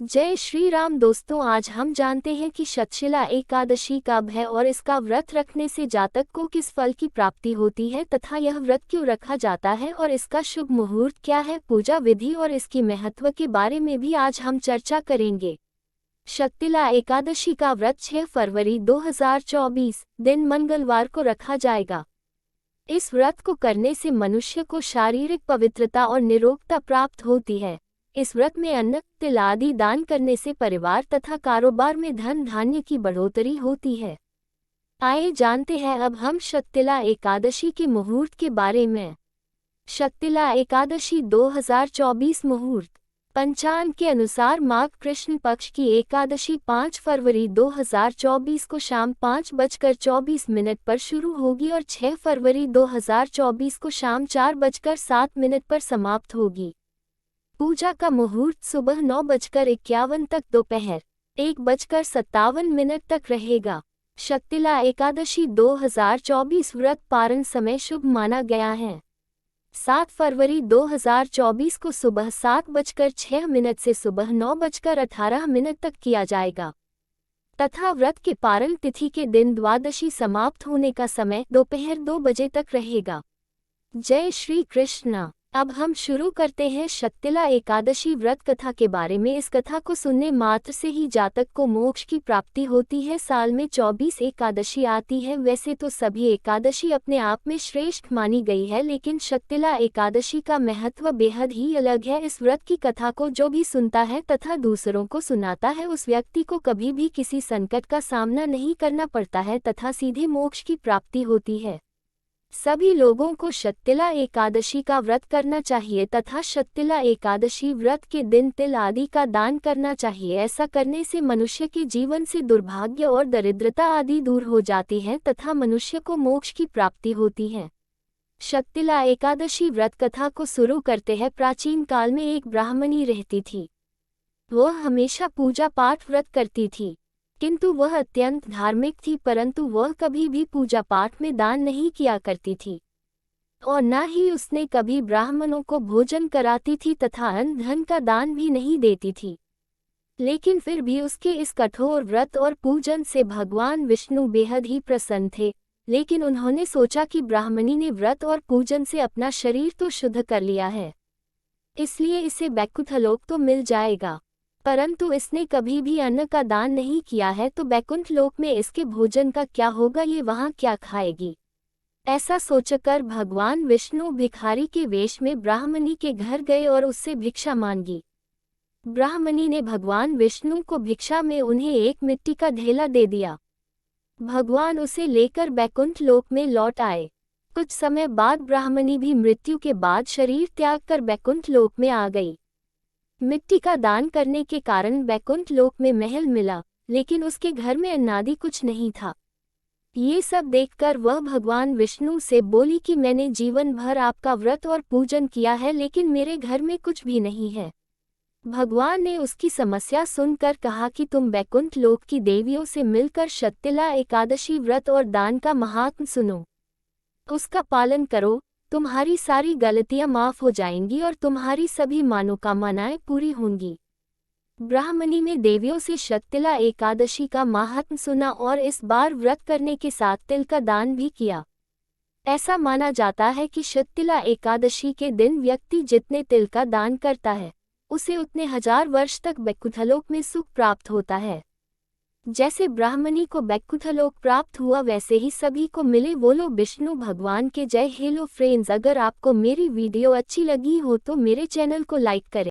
जय श्री राम दोस्तों, आज हम जानते हैं कि शतशिला एकादशी कब है और इसका व्रत रखने से जातक को किस फल की प्राप्ति होती है तथा यह व्रत क्यों रखा जाता है और इसका शुभ मुहूर्त क्या है, पूजा विधि और इसकी महत्व के बारे में भी आज हम चर्चा करेंगे। शतशिला एकादशी का व्रत 6 फरवरी 2024 दिन मंगलवार को रखा जाएगा। इस व्रत को करने से मनुष्य को शारीरिक पवित्रता और निरोगता प्राप्त होती है। इस व्रत में अन्न, तिल आदि दान करने से परिवार तथा कारोबार में धन धान्य की बढ़ोतरी होती है। आइए जानते हैं अब हम शतशिला एकादशी के मुहूर्त के बारे में। शतशिला एकादशी 2024 मुहूर्त। पंचांग के अनुसार माघ कृष्ण पक्ष की एकादशी 5 फरवरी 2024 को शाम 5:24 पर शुरू होगी और 6 फरवरी 2024 को शाम 4:07 पर समाप्त होगी। पूजा का मुहूर्त सुबह 9:51 तक दोपहर 1:57 तक रहेगा। शतशिला एकादशी 2024 व्रत पारण समय शुभ माना गया है। 7 फरवरी 2024 को सुबह 7:06 से सुबह 9:18 तक किया जाएगा तथा व्रत के पारण तिथि के दिन द्वादशी समाप्त होने का समय दोपहर 2 बजे तक रहेगा। जय श्री कृष्ण। अब हम शुरू करते हैं शतशिला एकादशी व्रत कथा के बारे में। इस कथा को सुनने मात्र से ही जातक को मोक्ष की प्राप्ति होती है। साल में 24 एकादशी आती है। वैसे तो सभी एकादशी अपने आप में श्रेष्ठ मानी गई है, लेकिन शतशिला एकादशी का महत्व बेहद ही अलग है। इस व्रत की कथा को जो भी सुनता है तथा दूसरों को सुनाता है, उस व्यक्ति को कभी भी किसी संकट का सामना नहीं करना पड़ता है तथा सीधे मोक्ष की प्राप्ति होती है। सभी लोगों को शतशिला एकादशी का व्रत करना चाहिए तथा शतशिला एकादशी व्रत के दिन तिल आदि का दान करना चाहिए। ऐसा करने से मनुष्य के जीवन से दुर्भाग्य और दरिद्रता आदि दूर हो जाती है तथा मनुष्य को मोक्ष की प्राप्ति होती है। शतशिला एकादशी व्रत कथा को शुरू करते हैं। प्राचीन काल में एक ब्राह्मणी रहती थी। वह हमेशा पूजा पाठ व्रत करती थी, किंतु वह अत्यंत धार्मिक थी, परंतु वह कभी भी पूजा पाठ में दान नहीं किया करती थी और न ही उसने कभी ब्राह्मणों को भोजन कराती थी तथा अन्न धन का दान भी नहीं देती थी। लेकिन फिर भी उसके इस कठोर व्रत और पूजन से भगवान विष्णु बेहद ही प्रसन्न थे। लेकिन उन्होंने सोचा कि ब्राह्मणी ने व्रत और पूजन से अपना शरीर तो शुद्ध कर लिया है, इसलिए इसे वैकुंठ तो मिल जाएगा, परंतु इसने कभी भी अन्न का दान नहीं किया है, तो वैकुंठ लोक में इसके भोजन का क्या होगा, ये वहाँ क्या खाएगी। ऐसा सोचकर भगवान विष्णु भिखारी के वेश में ब्राह्मणी के घर गए और उससे भिक्षा मांगी। ब्राह्मणी ने भगवान विष्णु को भिक्षा में उन्हें एक मिट्टी का ढेला दे दिया। भगवान उसे लेकर वैकुंठ लोक में लौट आए। कुछ समय बाद ब्राह्मणी भी मृत्यु के बाद शरीर त्याग कर वैकुंठ लोक में आ गई। मिट्टी का दान करने के कारण वैकुंठ लोक में महल मिला, लेकिन उसके घर में अन्नादि कुछ नहीं था। ये सब देखकर वह भगवान विष्णु से बोली कि मैंने जीवन भर आपका व्रत और पूजन किया है, लेकिन मेरे घर में कुछ भी नहीं है। भगवान ने उसकी समस्या सुनकर कहा कि तुम वैकुंठ लोक की देवियों से मिलकर शतशिला एकादशी व्रत और दान का महात्म सुनो, उसका पालन करो, तुम्हारी सारी गलतियां माफ हो जाएंगी और तुम्हारी सभी मनोकामनाएं पूरी होंगी। ब्राह्मणी ने देवियों से शतशिला एकादशी का महात्म सुना और इस बार व्रत करने के साथ तिल का दान भी किया। ऐसा माना जाता है कि शतशिला एकादशी के दिन व्यक्ति जितने तिल का दान करता है, उसे उतने 1000 वर्ष तक वैकुंठलोक में सुख प्राप्त होता है। जैसे ब्राह्मणी को वैकुंठलोक प्राप्त हुआ, वैसे ही सभी को मिले। बोलो विष्णु भगवान के जय। हेलो फ्रेंड्स, अगर आपको मेरी वीडियो अच्छी लगी हो तो मेरे चैनल को लाइक करें।